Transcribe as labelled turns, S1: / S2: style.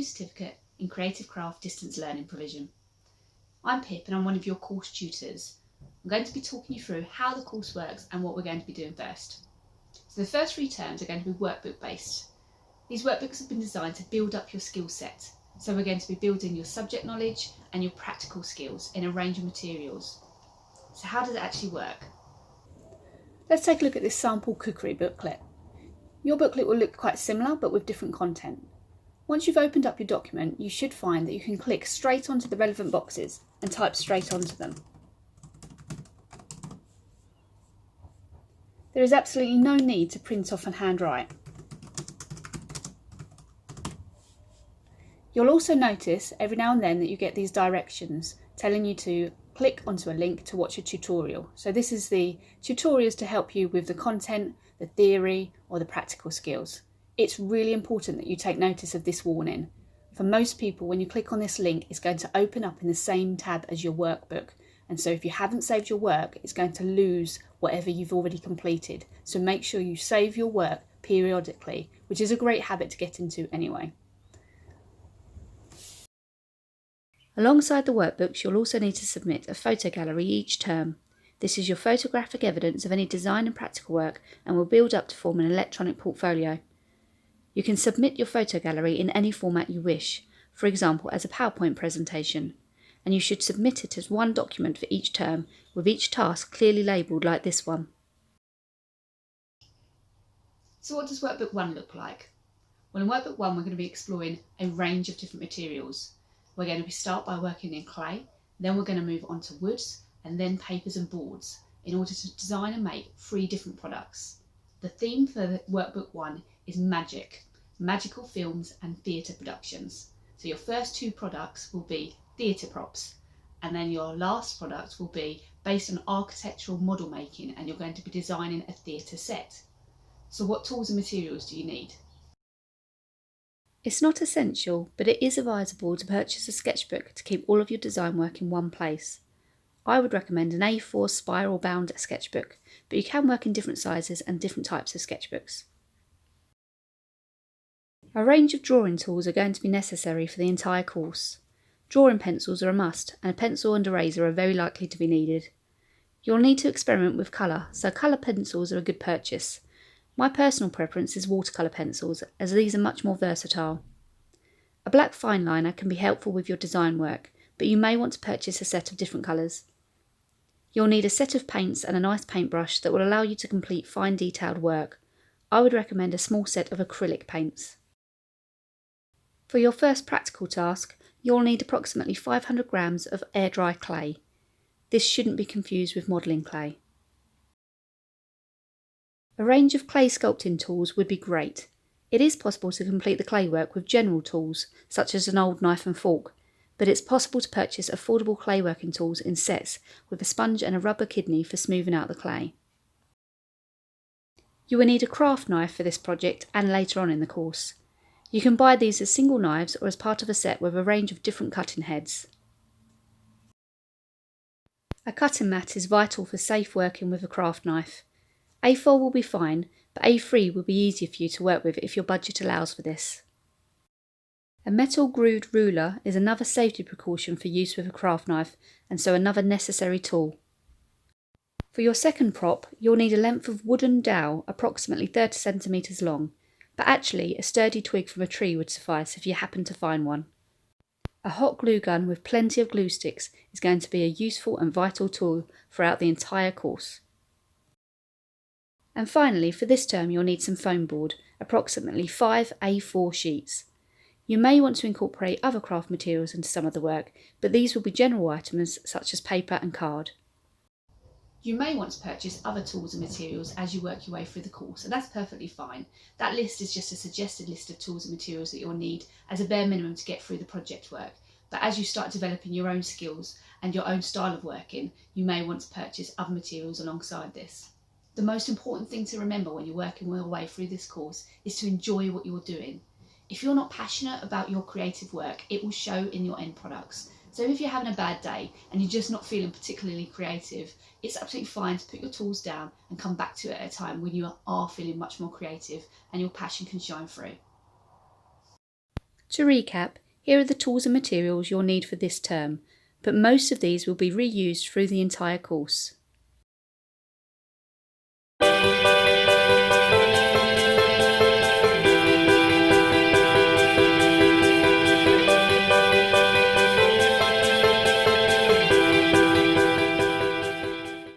S1: 2 certificate in Creative Craft Distance Learning provision. I'm Pip and I'm one of your course tutors. I'm going to be talking you through how the course works and what we're going to be doing first. So the first 3 terms are going to be workbook based. These workbooks have been designed to build up your skill set. So we're going to be building your subject knowledge and your practical skills in a range of materials. So how does it actually work? Let's take a look at this sample cookery booklet. Your booklet will look quite similar but with different content. Once you've opened up your document, you should find that you can click straight onto the relevant boxes and type straight onto them. There is absolutely no need to print off and handwrite. You'll also notice every now and then that you get these directions telling you to click onto a link to watch a tutorial. So this is the tutorials to help you with the content, the theory or the practical skills. It's really important that you take notice of this warning. For most people, when you click on this link, it's going to open up in the same tab as your workbook. And so if you haven't saved your work, it's going to lose whatever you've already completed. So make sure you save your work periodically, which is a great habit to get into anyway. Alongside the workbooks, you'll also need to submit a photo gallery each term. This is your photographic evidence of any design and practical work and will build up to form an electronic portfolio. You can submit your photo gallery in any format you wish, for example as a PowerPoint presentation, and you should submit it as one document for each term, with each task clearly labelled like this one. So what does Workbook 1 look like? Well, in Workbook 1 we're going to be exploring a range of different materials. We're going to start by working in clay, then we're going to move on to woods and then papers and boards in order to design and make 3 different products. The theme for the Workbook 1 is magic, magical films and theatre productions. So your first 2 products will be theatre props and then your last product will be based on architectural model making and you're going to be designing a theatre set. So what tools and materials do you need? It's not essential, but it is advisable to purchase a sketchbook to keep all of your design work in one place. I would recommend an A4 spiral bound sketchbook, but you can work in different sizes and different types of sketchbooks. A range of drawing tools are going to be necessary for the entire course. Drawing pencils are a must, and a pencil and eraser are very likely to be needed. You'll need to experiment with colour, so colour pencils are a good purchase. My personal preference is watercolour pencils, as these are much more versatile. A black fine liner can be helpful with your design work, but you may want to purchase a set of different colours. You'll need a set of paints and a nice paintbrush that will allow you to complete fine detailed work. I would recommend a small set of acrylic paints. For your first practical task, you'll need approximately 500 grams of air-dry clay. This shouldn't be confused with modelling clay. A range of clay sculpting tools would be great. It is possible to complete the clay work with general tools, such as an old knife and fork, but it's possible to purchase affordable clay working tools in sets with a sponge and a rubber kidney for smoothing out the clay. You will need a craft knife for this project and later on in the course. You can buy these as single knives or as part of a set with a range of different cutting heads. A cutting mat is vital for safe working with a craft knife. A4 will be fine, but A3 will be easier for you to work with if your budget allows for this. A metal grooved ruler is another safety precaution for use with a craft knife, and so another necessary tool. For your second prop, you'll need a length of wooden dowel approximately 30 cm long, but actually a sturdy twig from a tree would suffice if you happen to find one. A hot glue gun with plenty of glue sticks is going to be a useful and vital tool throughout the entire course. And finally, for this term you'll need some foam board, approximately 5 A4 sheets. You may want to incorporate other craft materials into some of the work, but these will be general items such as paper and card. You may want to purchase other tools and materials as you work your way through the course, and that's perfectly fine. That list is just a suggested list of tools and materials that you'll need as a bare minimum to get through the project work. But as you start developing your own skills and your own style of working, you may want to purchase other materials alongside this. The most important thing to remember when you're working your way through this course is to enjoy what you're doing. If you're not passionate about your creative work, it will show in your end products. So if you're having a bad day and you're just not feeling particularly creative, it's absolutely fine to put your tools down and come back to it at a time when you are feeling much more creative and your passion can shine through.
S2: To recap, here are the tools and materials you'll need for this term, but most of these will be reused through the entire course.